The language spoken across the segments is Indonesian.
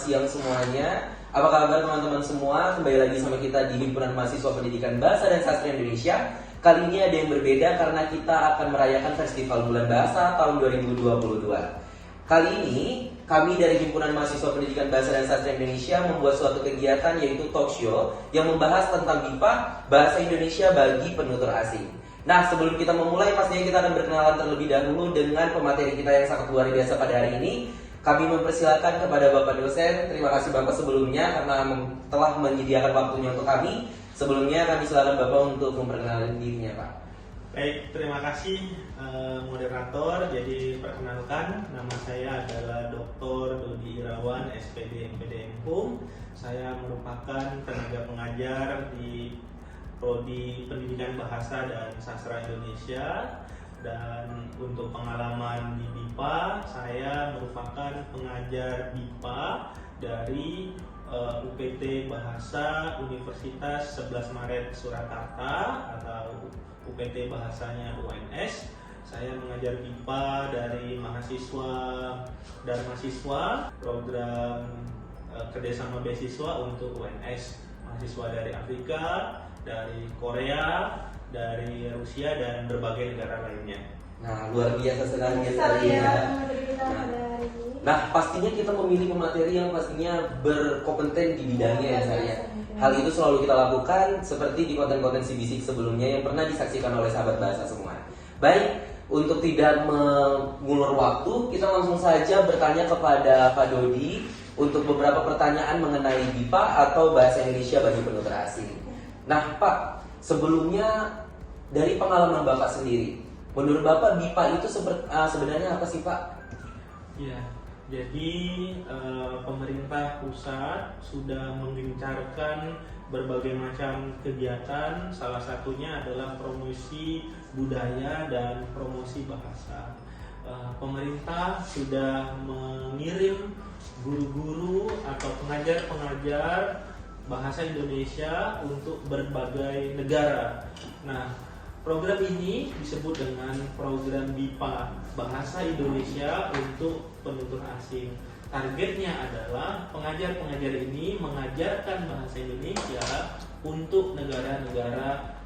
siang semuanya. Apa kabar teman-teman semua? Kembali lagi sama kita di Himpunan Mahasiswa Pendidikan Bahasa dan Sastra Indonesia. Kali ini ada yang berbeda karena kita akan merayakan Festival Bulan Bahasa tahun 2022. Kali ini kami dari Himpunan Mahasiswa Pendidikan Bahasa dan Sastra Indonesia membuat suatu kegiatan yaitu talk show yang membahas tentang BIPA Bahasa Indonesia bagi penutur asing. Nah, sebelum kita memulai, pastinya kita akan berkenalan terlebih dahulu dengan pemateri kita yang sangat luar biasa pada hari ini. Kami mempersilakan kepada Bapak dosen. Terima kasih Bapak sebelumnya karena telah menyediakan waktunya untuk kami. Sebelumnya kami silakan Bapak untuk memperkenalkan dirinya, Pak. Baik, terima kasih moderator. Jadi perkenalkan, nama saya adalah Dr. Dodi Irawan, SPD MPD Hukum. Saya merupakan tenaga pengajar di Prodi Pendidikan Bahasa dan Sastra Indonesia. Dan untuk pengalaman di BIPA, saya merupakan pengajar BIPA dari UPT Bahasa Universitas 11 Maret Surakarta atau UPT Bahasanya UNS. Saya mengajar BIPA dari mahasiswa dan mahasiswa program kerjasama beasiswa untuk UNS, mahasiswa dari Afrika, dari Korea, dari Rusia, dan berbagai negara lainnya. Nah, luar biasa sekali ya. Nah, pastinya kita memilih pemateri yang pastinya berkompeten di bidangnya ya saya. Hal itu selalu kita lakukan seperti di konten-konten CBC sebelumnya yang pernah disaksikan oleh sahabat bahasa semua. Baik, untuk tidak mengulur waktu, kita langsung saja bertanya kepada Pak Dodi untuk beberapa pertanyaan mengenai BIPA atau Bahasa Indonesia bagi penutur asing. Nah, Pak, sebelumnya dari pengalaman Bapak sendiri, menurut Bapak BIPA itu sebenarnya apa sih, Pak? Ya, jadi pemerintah pusat sudah menggencarkan berbagai macam kegiatan. Salah satunya adalah promosi budaya dan promosi bahasa. Pemerintah sudah mengirim guru-guru atau pengajar-pengajar bahasa Indonesia untuk berbagai negara. Nah, program ini disebut dengan program BIPA Bahasa Indonesia untuk penutur asing. Targetnya adalah pengajar-pengajar ini mengajarkan bahasa Indonesia untuk negara-negara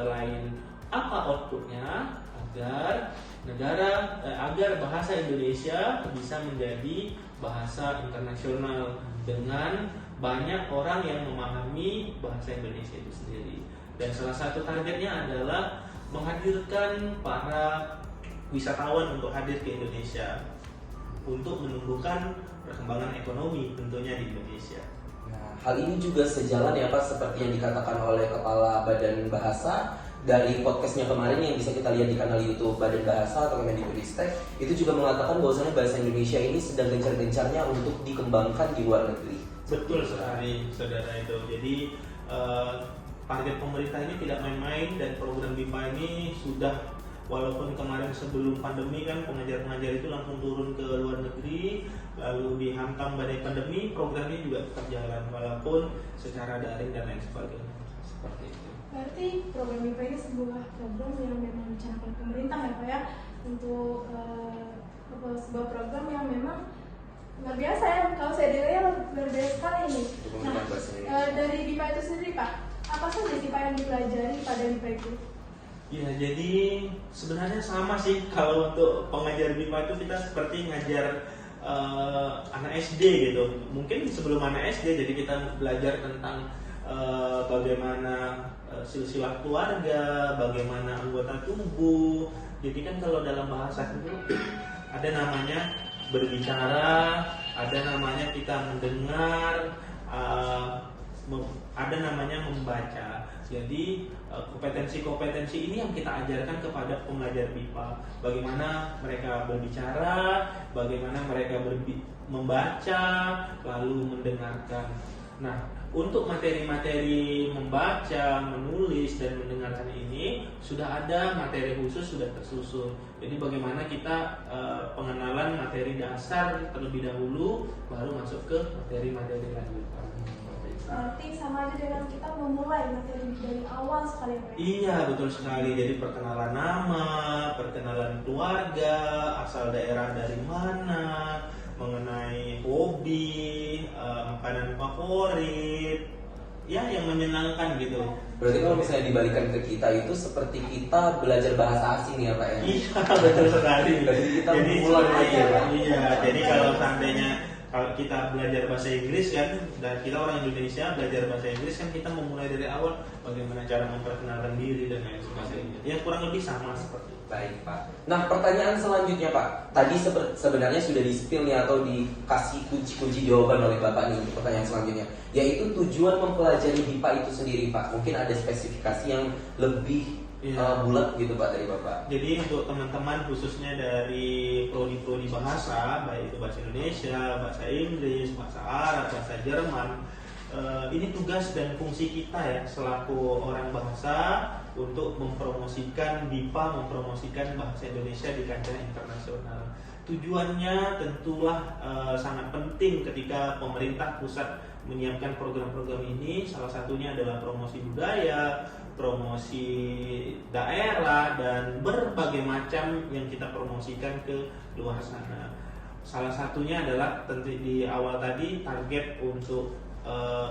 lain. Apa outputnya? Agar bahasa Indonesia bisa menjadi bahasa internasional dengan banyak orang yang memahami bahasa Indonesia itu sendiri. Dan salah satu targetnya adalah menghadirkan para wisatawan untuk hadir ke Indonesia untuk menumbuhkan perkembangan ekonomi tentunya di Indonesia. Nah, hal ini juga sejalan ya Pak seperti yang dikatakan oleh Kepala Badan Bahasa dari podcastnya kemarin yang bisa kita lihat di kanal YouTube Badan Bahasa atau Kemendikbudristek, itu juga mengatakan bahwasanya bahasa Indonesia ini sedang gencar-gencarnya untuk dikembangkan di luar negeri. Betul sekali, saudara itu. Jadi target pemerintah ini tidak main-main dan program BIPA ini sudah, walaupun kemarin sebelum pandemi kan pengajar-pengajar itu langsung turun ke luar negeri, lalu dihantam badai pandemi, program ini juga tetap jalan walaupun secara daring dan lain sebagainya. Seperti itu. Berarti program BIPA ini sebuah program yang memang dicanangkan pemerintah ya Pak ya, untuk sebuah program yang memang luar biasa ya. Kalau saya dengar luar biasa sekali ini. Nah, dari BIPA itu sendiri Pak, apa saja sih Pak yang dipelajari pada BIPA itu? Ya, jadi sebenarnya sama sih. Kalau untuk pengajar BIPA itu kita seperti ngajar anak SD gitu. Mungkin sebelum anak SD, jadi kita belajar tentang bagaimana silsilah keluarga, bagaimana anggota tubuh. Jadi kan kalau dalam bahasa itu ada namanya berbicara, ada namanya kita mendengar, ada namanya membaca. Jadi kompetensi-kompetensi ini yang kita ajarkan kepada pengajar BIPA. Bagaimana mereka berbicara, bagaimana mereka membaca, lalu mendengarkan. Nah, untuk materi-materi membaca, menulis, dan mendengarkan ini sudah ada materi khusus, sudah tersusun. Jadi bagaimana kita pengenalan materi dasar terlebih dahulu, baru masuk ke materi-materi lanjutan. Berarti sama aja dengan kita memulai materi dari awal sekali Pak. Iya, betul sekali. Jadi perkenalan nama, perkenalan keluarga, asal daerah dari mana, mengenai hobi, makanan favorit, ya yang menyenangkan gitu. Berarti kalau misalnya dibalikan ke kita itu seperti kita belajar bahasa asing ya Pak ya? Iya, betul sekali. Jadi kita Jadi mengulang lagi ya Pak? Iya, jadi kalau seandainya kalau kita belajar bahasa Inggris kan, dan kita orang Indonesia belajar bahasa Inggris kan, kita memulai dari awal bagaimana cara memperkenalkan diri dan lain sebagainya. Ya kurang lebih sama seperti itu. Baik Pak. Nah pertanyaan selanjutnya Pak, tadi sebenarnya sudah di-spill nih atau dikasih kunci-kunci jawaban oleh Bapak nih untuk pertanyaan selanjutnya, yaitu tujuan mempelajari BIPA itu sendiri Pak. Mungkin ada spesifikasi yang lebih bulat gitu Pak dari Bapak. Jadi untuk teman-teman khususnya dari prodi-prodi bahasa, baik itu bahasa Indonesia, bahasa Inggris, bahasa Arab, bahasa Jerman, ini tugas dan fungsi kita ya selaku orang bahasa untuk mempromosikan BIPA, mempromosikan bahasa Indonesia di kancah internasional. Tujuannya tentulah sangat penting ketika pemerintah pusat menyiapkan program-program ini. Salah satunya adalah promosi budaya, promosi daerah, dan berbagai macam yang kita promosikan ke luar sana. Salah satunya adalah tentu di awal tadi target untuk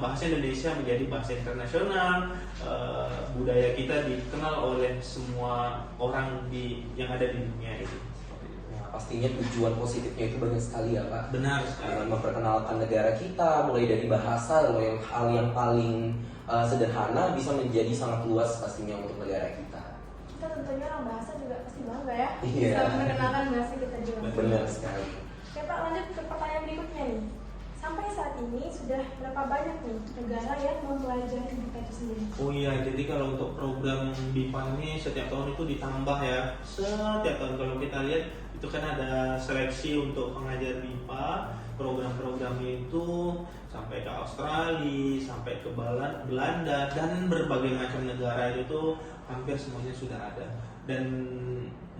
bahasa Indonesia menjadi bahasa internasional, budaya kita dikenal oleh semua orang yang ada di dunia ini. Pastinya tujuan positifnya itu banyak sekali ya Pak. Benar sekali. Dengan memperkenalkan negara kita, mulai dari bahasa, loh yang hal yang paling sederhana bisa menjadi sangat luas pastinya untuk negara kita. Kita tentunya orang bahasa juga pasti bangga ya, Iya. bisa mengenalkan bahasa kita juga. Benar sekali. Oke Pak, lanjut ke pertanyaan berikutnya nih. Sampai saat ini sudah berapa banyak nih negara yang mempelajari BIPA itu sendiri? Oh iya, jadi kalau untuk program BIPA ini setiap tahun itu ditambah ya. Setiap tahun kalau kita lihat itu kan ada seleksi untuk pengajar BIPA, program-programnya itu sampai ke Australia, sampai ke Belanda, dan berbagai macam negara itu hampir semuanya sudah ada. Dan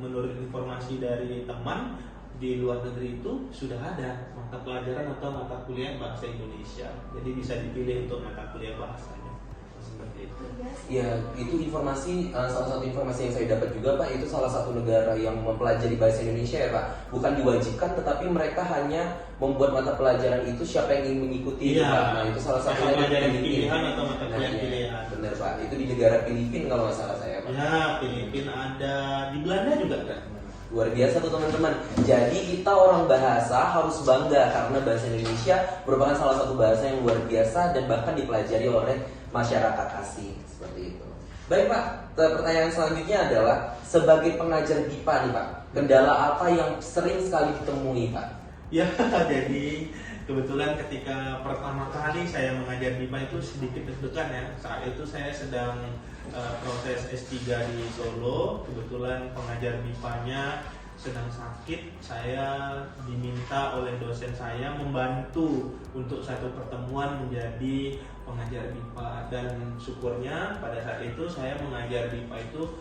menurut informasi dari teman, di luar negeri itu sudah ada mata pelajaran atau mata kuliah bahasa Indonesia. Jadi bisa dipilih untuk mata kuliah bahasanya. Seperti itu. Ya, itu informasi, salah satu informasi yang saya dapat juga Pak, itu salah satu negara yang mempelajari bahasa Indonesia ya Pak. Bukan diwajibkan, tetapi mereka hanya membuat mata pelajaran itu siapa yang ingin mengikuti itu Pak. Nah itu salah satunya pelajaran di pilihan atau mata kuliah iya. pilihan. Benar Pak, itu di negara Filipina kalau nggak salah saya Pak. Ya, Filipina ada, di Belanda juga ada. Luar biasa tuh teman-teman. Jadi kita orang bahasa harus bangga karena bahasa Indonesia merupakan salah satu bahasa yang luar biasa dan bahkan dipelajari oleh masyarakat asing seperti itu. Baik Pak, pertanyaan selanjutnya adalah sebagai pengajar BIPA nih Pak, kendala apa yang sering sekali ditemui Pak? Ya, jadi kebetulan ketika pertama kali saya mengajar BIPA itu sedikit deg-degan ya. Saat itu saya sedang proses S3 di Solo. Kebetulan pengajar BIPA-nya sedang sakit. Saya diminta oleh dosen saya membantu untuk satu pertemuan menjadi pengajar BIPA. Dan syukurnya pada saat itu saya mengajar BIPA itu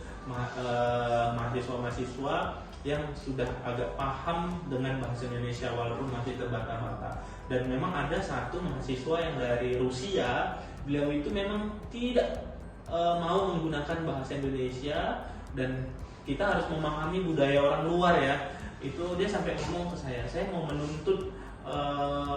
mahasiswa-mahasiswa yang sudah agak paham dengan bahasa Indonesia walaupun masih terbata-bata. Dan memang ada satu mahasiswa yang dari Rusia, beliau itu memang tidak mau menggunakan bahasa Indonesia, dan kita harus memahami budaya orang luar ya. Itu dia sampai ngomong ke saya mau menuntut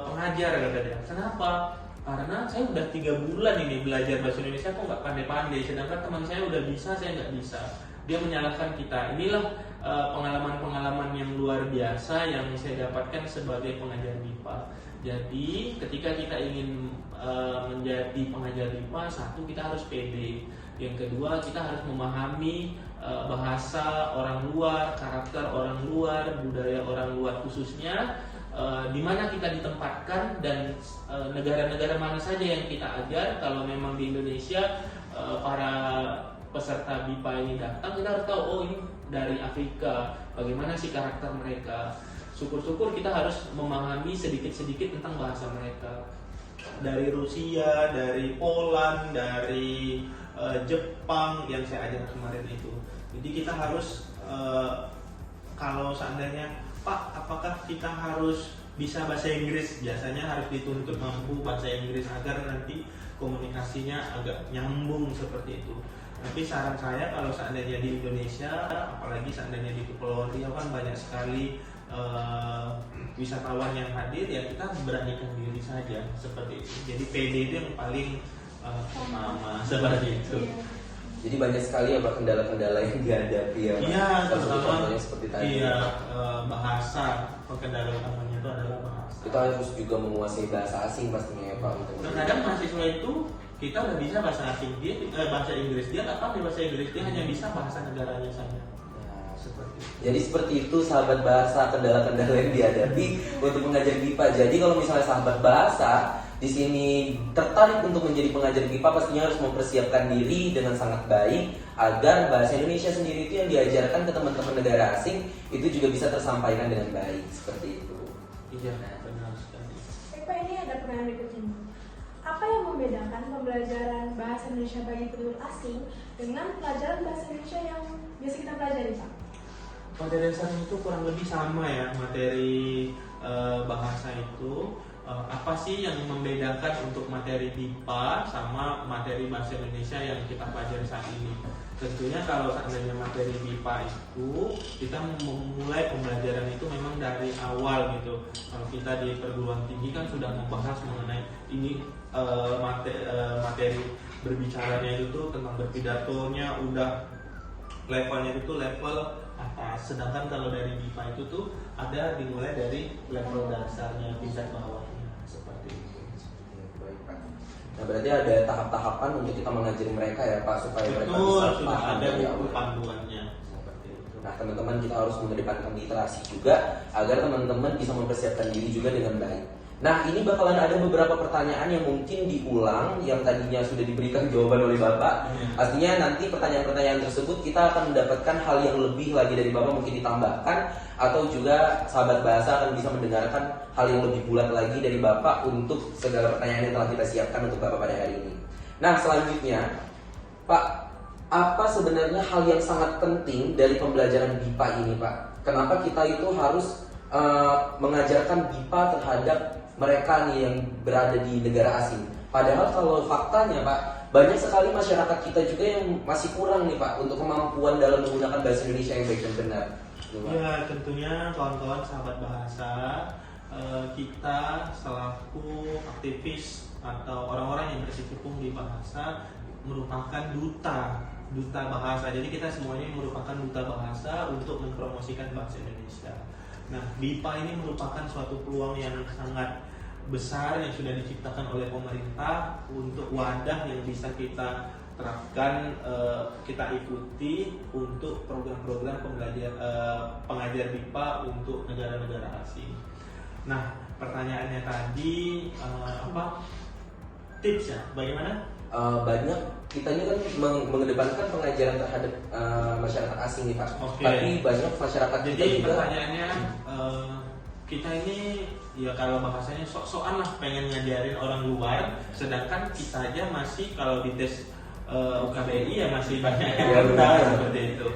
pengajar, kata dia. Kenapa? Karena saya udah 3 bulan ini belajar bahasa Indonesia kok nggak pandai-pandai, sedangkan teman saya udah bisa, saya nggak bisa. Dia menyalahkan kita. Inilah pengalaman-pengalaman yang luar biasa yang saya dapatkan sebagai pengajar BIPA. Jadi ketika kita ingin menjadi pengajar BIPA, satu kita harus pede. Yang kedua kita harus memahami bahasa orang luar, karakter orang luar, budaya orang luar khususnya, di mana kita ditempatkan dan negara-negara mana saja yang kita ajar. Kalau memang di Indonesia para peserta BIPA ini datang, kita harus tahu oh ini dari Afrika, bagaimana sih karakter mereka. Syukur-syukur kita harus memahami sedikit-sedikit tentang bahasa mereka. Dari Rusia, dari Poland, dari Jepang yang saya ajar kemarin itu. Jadi kita harus kalau seandainya Pak, apakah kita harus bisa bahasa Inggris? Biasanya harus dituntut mampu bahasa Inggris agar nanti komunikasinya agak nyambung seperti itu. Tapi saran saya kalau seandainya di Indonesia, apalagi seandainya di Kepulauan Riau kan banyak sekali wisatawan yang hadir, ya kita beranikan diri saja seperti itu. Jadi PD itu yang paling utama seperti itu. Iya. Jadi banyak sekali apa kendala-kendala yang dihadapi ya. Pak? Iya, Salah satu terutama contohnya seperti tadi. iya, bahasa. Kendala utamanya itu adalah bahasa. Kita harus juga menguasai bahasa asing pastinya ya Pak. Untuk Terkadang mahasiswa itu kita udah bisa bahasa asing dia, bahasa Inggris dia nggak paham bahasa Inggris, dia hanya bisa bahasa negaranya saja. Nah, Seperti itu. jadi seperti itu sahabat bahasa, kendala-kendala yang dihadapi untuk mengajar BIPA. Jadi kalau misalnya sahabat bahasa di sini tertarik untuk menjadi pengajar BIPA, pastinya harus mempersiapkan diri dengan sangat baik agar bahasa Indonesia sendiri itu yang diajarkan ke teman-teman negara asing itu juga bisa tersampaikan dengan baik seperti itu. Iya, benar sekali. Pak, ini ada pertanyaan berikutnya. Apa yang membedakan pembelajaran bahasa Indonesia bagi penduduk asing dengan pelajaran bahasa Indonesia yang biasa kita pelajari, Pak? Pada dasarnya itu kurang lebih sama ya materi bahasa itu. Apa sih yang membedakan untuk materi BIPA sama materi bahasa Indonesia yang kita pelajari saat ini? Tentunya kalau seandainya materi BIPA itu kita memulai pembelajaran itu memang dari awal gitu. Kalau kita di perguruan tinggi kan sudah membahas mengenai ini materi berbicaranya itu tentang berpidatonya udah levelnya itu level atas. Sedangkan kalau dari BIPA itu tuh ada dimulai dari level dasarnya tingkat bawahnya seperti itu. Baik Pak. Nah berarti ada tahap-tahapan untuk kita mengajari mereka ya Pak supaya mereka Betul, bisa sudah paham ada dari buku awal. panduannya seperti itu. Nah teman-teman kita harus mengedepankan literasi juga agar teman-teman bisa mempersiapkan diri juga dengan baik. Nah ini bakalan ada beberapa pertanyaan yang mungkin diulang yang tadinya sudah diberikan jawaban oleh Bapak. Pastinya nanti pertanyaan-pertanyaan tersebut kita akan mendapatkan hal yang lebih lagi dari Bapak, mungkin ditambahkan atau juga sahabat bahasa akan bisa mendengarkan hal yang lebih bulat lagi dari Bapak untuk segala pertanyaan yang telah kita siapkan untuk Bapak pada hari ini. Nah selanjutnya Pak, apa sebenarnya hal yang sangat penting dari pembelajaran BIPA ini Pak? Kenapa kita itu harus mengajarkan BIPA terhadap mereka nih yang berada di negara asing? Padahal kalau faktanya Pak, banyak sekali masyarakat kita juga yang masih kurang nih Pak untuk kemampuan dalam menggunakan bahasa Indonesia yang baik dan benar. Ya tentunya kawan-kawan sahabat bahasa, kita selaku aktivis atau orang-orang yang berkecimpung di bahasa merupakan duta bahasa. Jadi kita semuanya merupakan duta bahasa untuk mempromosikan bahasa Indonesia. Nah, BIPA ini merupakan suatu peluang yang sangat besar yang sudah diciptakan oleh pemerintah untuk wadah yang bisa kita terapkan, kita ikuti untuk program-program pengajar BIPA untuk negara-negara asing. Nah, pertanyaannya tadi apa tips ya? Bagaimana? Banyak kita ini kan mengedepankan pengajaran terhadap masyarakat asing nih Pak. Oke. Tapi banyak masyarakat kita Jadi juga. pertanyaannya kita ini ya kalau bahasanya sok-sokan lah pengen ngajarin orang luar, sedangkan kita aja masih kalau di tes UKBI ya masih banyak yang Ya, benar. seperti itu.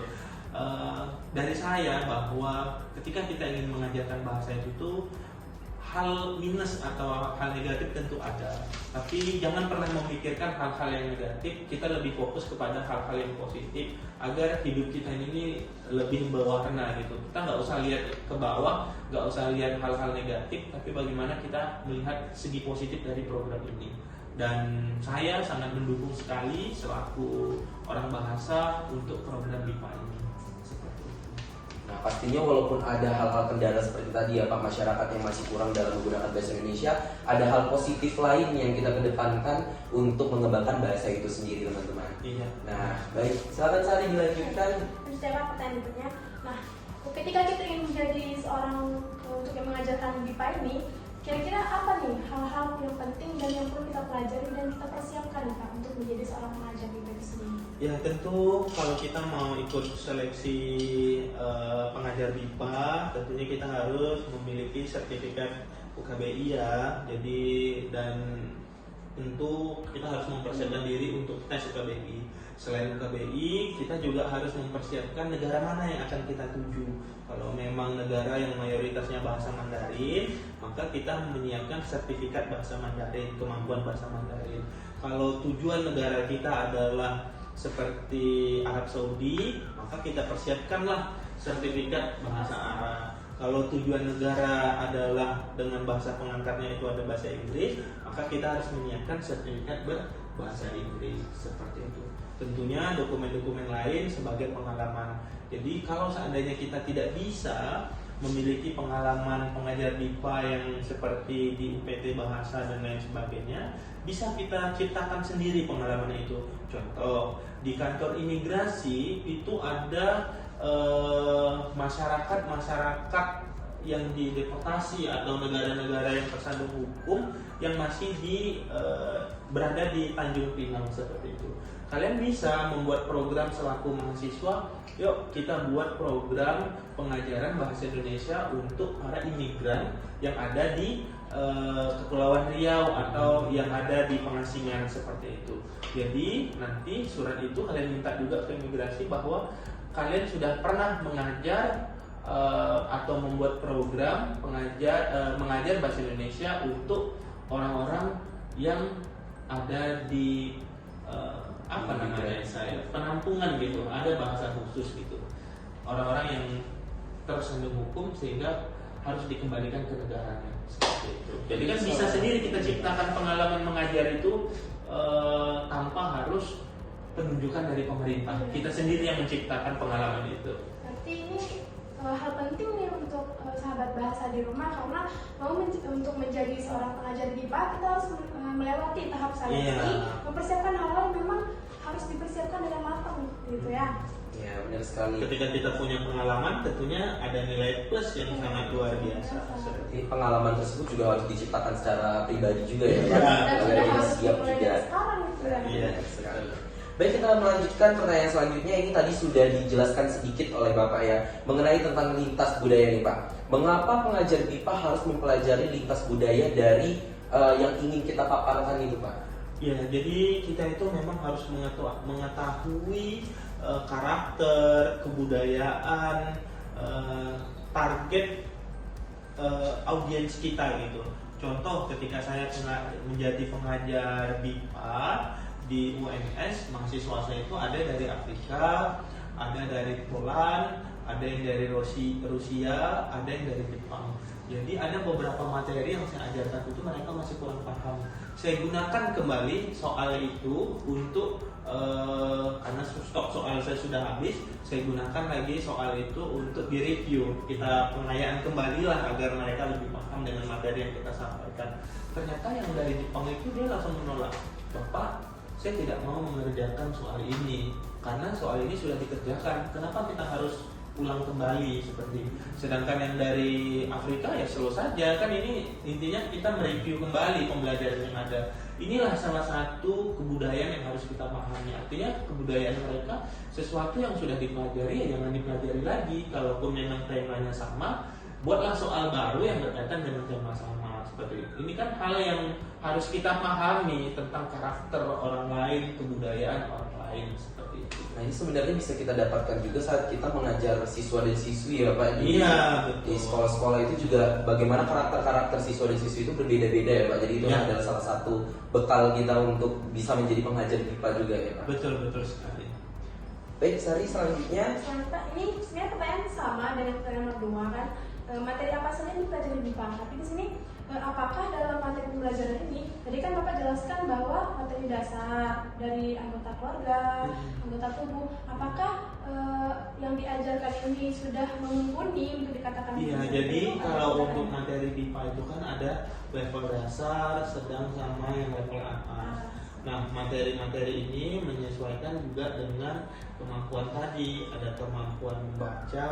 Dari saya bahwa ketika kita ingin mengajarkan bahasa itu tuh hal minus atau hal negatif tentu ada, tapi jangan pernah memikirkan hal-hal yang negatif. Kita lebih fokus kepada hal-hal yang positif agar hidup kita ini lebih berwarna gitu. Kita nggak usah lihat ke bawah, nggak usah lihat hal-hal negatif, tapi bagaimana kita melihat segi positif dari program ini. Dan saya sangat mendukung sekali selaku orang bahasa untuk program BIPA ini. Seperti itu. Nah pastinya walaupun ada hal-hal kendala seperti tadi ya Pak, masyarakat yang masih kurang dalam menggunakan bahasa Indonesia, ada hal positif lain yang kita kedepankan untuk mengembangkan bahasa itu sendiri teman-teman. Iya. Nah baik, silakan Sari dilanjutkan. Terus saya pertanyaan berikutnya. Nah, ketika kita ingin menjadi seorang untuk yang mengajarkan BIPA ini, kira-kira apa nih hal-hal yang penting dan yang perlu kita pelajari dan kita persiapkan Pak untuk menjadi seorang pengajar BIPA itu sendiri? Ya tentu kalau kita mau ikut seleksi pengajar BIPA, tentunya kita harus memiliki sertifikat UKBI ya. Jadi dan tentu kita harus mempersiapkan diri untuk tes UKBI. Selain UKBI, kita juga harus mempersiapkan negara mana yang akan kita tuju. Kalau memang negara yang mayoritasnya bahasa Mandarin, maka kita menyiapkan sertifikat bahasa Mandarin, kemampuan bahasa Mandarin. Kalau tujuan negara kita adalah seperti Arab Saudi, maka kita persiapkanlah sertifikat bahasa Arab. Kalau tujuan negara adalah dengan bahasa pengangkatnya itu ada bahasa Inggris, maka kita harus menyiapkan sertifikat berbahasa Inggris seperti itu. Tentunya dokumen-dokumen lain sebagai pengalaman. Jadi kalau seandainya kita tidak bisa memiliki pengalaman pengajar BIPA yang seperti di UPT Bahasa dan lain sebagainya, bisa kita ciptakan sendiri pengalaman itu. Contoh, di kantor imigrasi itu ada masyarakat yang dideportasi atau negara-negara yang tersandung hukum yang masih berada di Tanjung Pinang seperti itu. Kalian bisa membuat program selaku mahasiswa. Yuk kita buat program pengajaran bahasa Indonesia untuk para imigran yang ada di Kepulauan Riau atau yang ada di pengasingan seperti itu. Jadi nanti surat itu kalian minta juga ke imigrasi bahwa kalian sudah pernah mengajar atau membuat program mengajar bahasa Indonesia untuk orang-orang yang ada di penampungan gitu, ada bahasa khusus gitu, orang-orang yang tersandung hukum sehingga harus dikembalikan ke negaranya seperti itu. Jadi kan bisa sendiri kita ciptakan pengalaman mengajar itu tanpa harus penunjukan dari pemerintah. Kita sendiri yang menciptakan pengalaman itu. Berarti ini hal penting nih untuk sahabat bahasa di rumah, karena untuk menjadi seorang pengajar BIPA kita harus melewati tahap seleksi, mempersiapkan hal-hal yang memang harus dipersiapkan dengan matang gitu ya. Ya, benar sekali. Ketika kita punya pengalaman, tentunya ada nilai plus yang sangat luar biasa. Jadi pengalaman tersebut juga harus diciptakan secara pribadi juga ya, Pak. Dan Agar sudah kita harus siap dimulai juga. dari sekarang gitu ya. Iya. Sekali. Baik, kita melanjutkan pertanyaan selanjutnya. Ini tadi sudah dijelaskan sedikit oleh Bapak ya mengenai tentang lintas budaya nih Pak. Mengapa pengajar BIPA harus mempelajari lintas budaya dari yang ingin kita paparkan itu Pak? Ya, jadi kita itu memang harus mengetahui karakter, kebudayaan, target audiens kita gitu. Contoh, ketika saya menjadi pengajar BIPA di UNS, mahasiswa saya itu ada dari Afrika, ada dari Poland, ada yang dari Rusia, ada yang dari Jepang. Jadi ada beberapa materi yang saya ajarkan itu mereka masih kurang paham. Saya gunakan kembali soal itu untuk karena stok soal saya sudah habis, saya gunakan lagi soal itu untuk direview. Kita pengayaan kembali lah agar mereka lebih paham dengan materi yang kita sampaikan. Ternyata yang dari Jepang itu dia langsung menolak, Bapak, saya tidak mau mengerjakan soal ini karena soal ini sudah dikerjakan. Kenapa kita harus ulang kembali seperti ini? Sedangkan yang dari Afrika ya slow saja kan, ini intinya kita mereview kembali pembelajaran yang ada. Inilah salah satu kebudayaan yang harus kita pahami. Artinya kebudayaan mereka sesuatu yang sudah dipelajari ya jangan dipelajari lagi. Kalaupun memang temanya sama, buatlah soal baru yang berkaitan dengan tema sama seperti itu. Ini kan hal yang harus kita pahami tentang karakter orang lain, kebudayaan orang lain seperti itu. Nah, ini sebenarnya bisa kita dapatkan juga saat kita mengajar siswa dan siswi ya Pak. Iya, Di sekolah-sekolah itu juga bagaimana karakter siswa dan siswi itu berbeda-beda ya Pak. Jadi itu adalah salah satu bekal kita untuk bisa menjadi pengajar BIPA juga ya Pak. Betul sekali. Baik, Sari, selanjutnya. Selanjutnya ini sebenarnya pertanyaan sama dengan pertanyaan nomor 2 kan. Materi apa saja yang dipelajari BIPA, tapi di sini apakah dalam materi pembelajaran ini, tadi kan Bapak jelaskan bahwa materi dasar dari anggota keluarga, anggota tubuh, apakah yang diajarkan ini sudah mumpuni untuk dikatakan? Iya, jadi kalau untuk materi BIPA itu kan ada level dasar, sedang, sama yang level atas. Nah, materi-materi ini menyesuaikan juga dengan kemampuan tadi. Ada kemampuan membaca,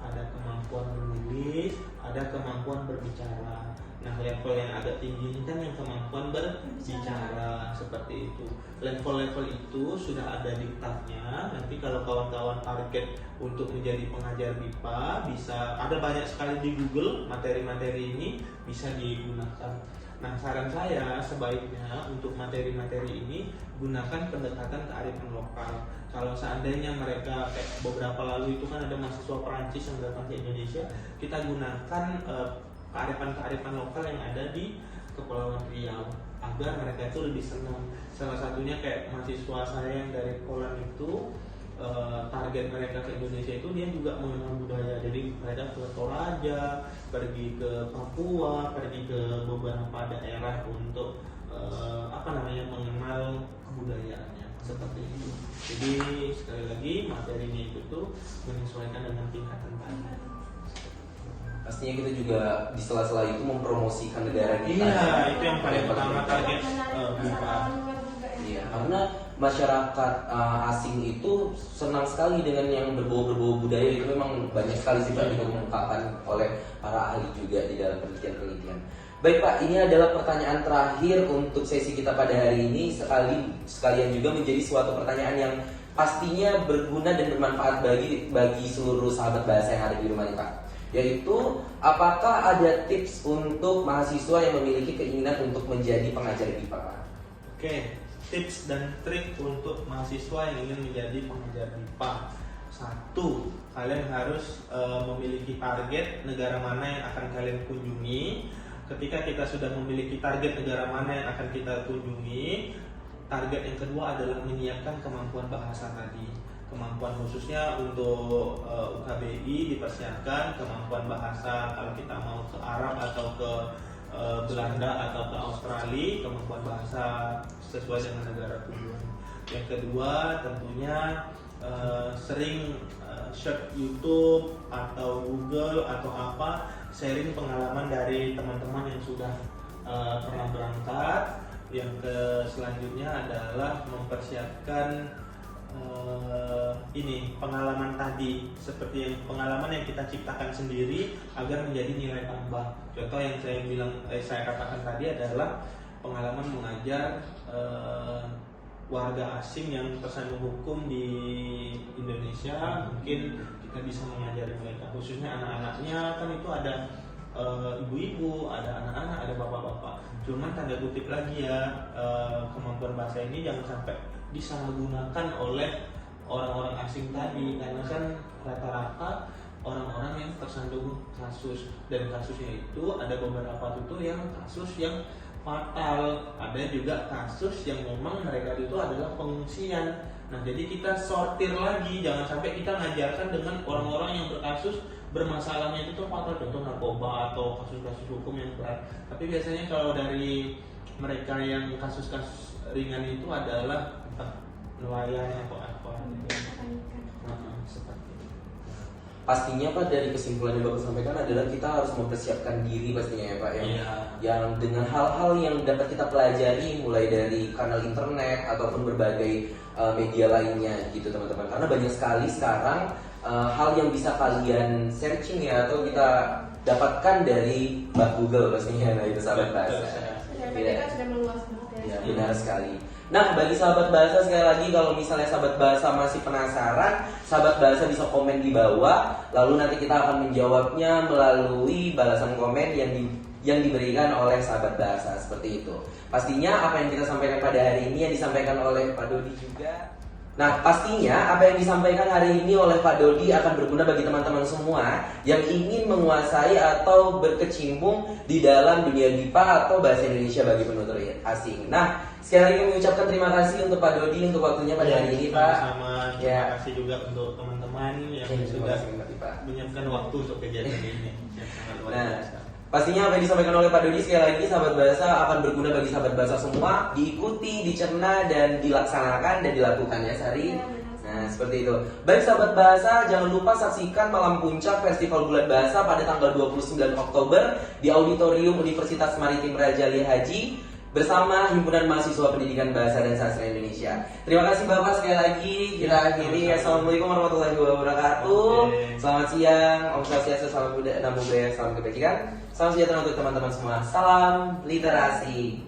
ada kemampuan menulis, ada kemampuan berbicara. Nah, level yang agak tinggi ini kan yang kemampuan berbicara seperti itu. Level-level itu sudah ada diktatnya. Nanti kalau kawan-kawan target untuk menjadi pengajar BIPA, bisa ada banyak sekali di Google materi-materi ini bisa digunakan. Nah, saran saya sebaiknya untuk materi-materi ini gunakan pendekatan kearifan lokal. Kalau seandainya mereka beberapa lalu itu kan ada mahasiswa Perancis yang datang ke Indonesia, kita gunakan kearifan-kearifan lokal yang ada di Kepulauan Riau agar mereka itu lebih senang. Salah satunya kayak mahasiswa saya yang dari Poland itu target mereka ke Indonesia itu dia juga mengenal budaya. Jadi mereka ke Toraja, pergi ke Papua, pergi ke beberapa daerah untuk mengenal kebudayaannya seperti itu. Jadi sekali lagi materinya itu tuh menyesuaikan dengan tingkatan tadi. Pastinya kita juga di sela-sela itu mempromosikan negara kita. Iya, itu yang paling utama target BIPA. Iya, karena masyarakat asing itu senang sekali dengan yang berbau-berbau budaya. Itu memang banyak sekali sih Pak dikemukakan oleh para ahli juga di dalam penelitian-penelitian. Baik Pak, ini adalah pertanyaan terakhir untuk sesi kita pada hari ini. Sekalian juga menjadi suatu pertanyaan yang pastinya berguna dan bermanfaat bagi seluruh sahabat bahasa yang ada di rumah ini Pak. Yaitu, apakah ada tips untuk mahasiswa yang memiliki keinginan untuk menjadi pengajar BIPA Pak? Oke, tips dan trik untuk mahasiswa yang ingin menjadi pengajar BIPA. 1, kalian harus memiliki target negara mana yang akan kalian kunjungi. Ketika kita sudah memiliki target negara mana yang akan kita kunjungi, target yang kedua adalah menyiapkan kemampuan bahasa tadi. Kemampuan khususnya untuk UKBI dipersiapkan kemampuan bahasa kalau kita mau ke Arab atau ke Belanda atau ke Australia, kemampuan bahasa sesuai dengan negara tujuan. Yang kedua tentunya sering search YouTube atau Google atau apa, sharing pengalaman dari teman-teman yang sudah pernah berangkat. Yang selanjutnya adalah mempersiapkan pengalaman tadi, seperti yang pengalaman yang kita ciptakan sendiri agar menjadi nilai tambah. Contoh yang saya katakan tadi adalah pengalaman mengajar warga asing yang tersandung hukum di Indonesia. Mungkin kita bisa mengajari mereka, khususnya anak-anaknya, kan itu ada ibu-ibu, ada anak-anak, ada bapak-bapak. Cuman tanda kutip lagi ya, kemampuan bahasa ini jangan sampai disalahgunakan oleh orang-orang asing tadi, karena kan rata-rata orang-orang yang tersandung kasus, dan kasusnya itu ada beberapa itu yang kasus yang fatal, ada juga kasus yang memang mereka itu adalah pengungsian. Nah, jadi kita sortir lagi, jangan sampai kita ngajarkan dengan orang-orang yang bermasalahnya itu tuh fatal, contoh narkoba atau kasus-kasus hukum yang berat. Tapi biasanya kalau dari mereka yang kasus-kasus ringan itu adalah nelayan atau apa seperti itu. Pastinya Pak, dari kesimpulan yang Bapak sampaikan adalah kita harus mempersiapkan diri pastinya ya Pak, yang dengan hal-hal yang dapat kita pelajari mulai dari kanal internet ataupun berbagai media lainnya gitu teman-teman. Karena banyak sekali sekarang hal yang bisa kalian searching ya, atau kita dapatkan dari Google pastinya. Nah itu sahabat bahasa. Mereka sudah meluas banget ya. Ya, benar sekali. Nah, bagi sahabat bahasa sekali lagi, kalau misalnya sahabat bahasa masih penasaran, sahabat bahasa bisa komen di bawah, lalu nanti kita akan menjawabnya melalui balasan komen yang diberikan oleh sahabat bahasa, seperti itu. Pastinya apa yang kita sampaikan pada hari ini yang disampaikan oleh Pak Dodi juga. Nah, pastinya apa yang disampaikan hari ini oleh Pak Dodi akan berguna bagi teman-teman semua yang ingin menguasai atau berkecimpung di dalam dunia BIPA atau bahasa Indonesia bagi penutur asing. Nah, sekali lagi mengucapkan terima kasih untuk Pak Dodi untuk waktunya pada hari ini, Pak. Sama, terima kasih juga untuk teman-teman yang sudah menyiapkan waktu untuk kejadian ini. Sangat luar biasa. Pastinya apa yang disampaikan oleh Pak Dodi sekali lagi sahabat bahasa akan berguna bagi sahabat bahasa semua, diikuti, dicerna, dan dilaksanakan dan dilakukan ya Sari. Nah seperti itu. Baik sahabat bahasa, jangan lupa saksikan Malam Puncak Festival Bulan Bahasa pada tanggal 29 Oktober di Auditorium Universitas Maritim Raja Ali Haji bersama Himpunan Mahasiswa Pendidikan Bahasa dan Sastra Indonesia. Terima kasih Bapak sekali lagi. Kita akhiri. Assalamualaikum warahmatullahi wabarakatuh. Selamat siang. Om Swastiastu, salam budaya, namo buddhaya, salam kebajikan. Salam sejahtera untuk teman-teman semua. Salam literasi.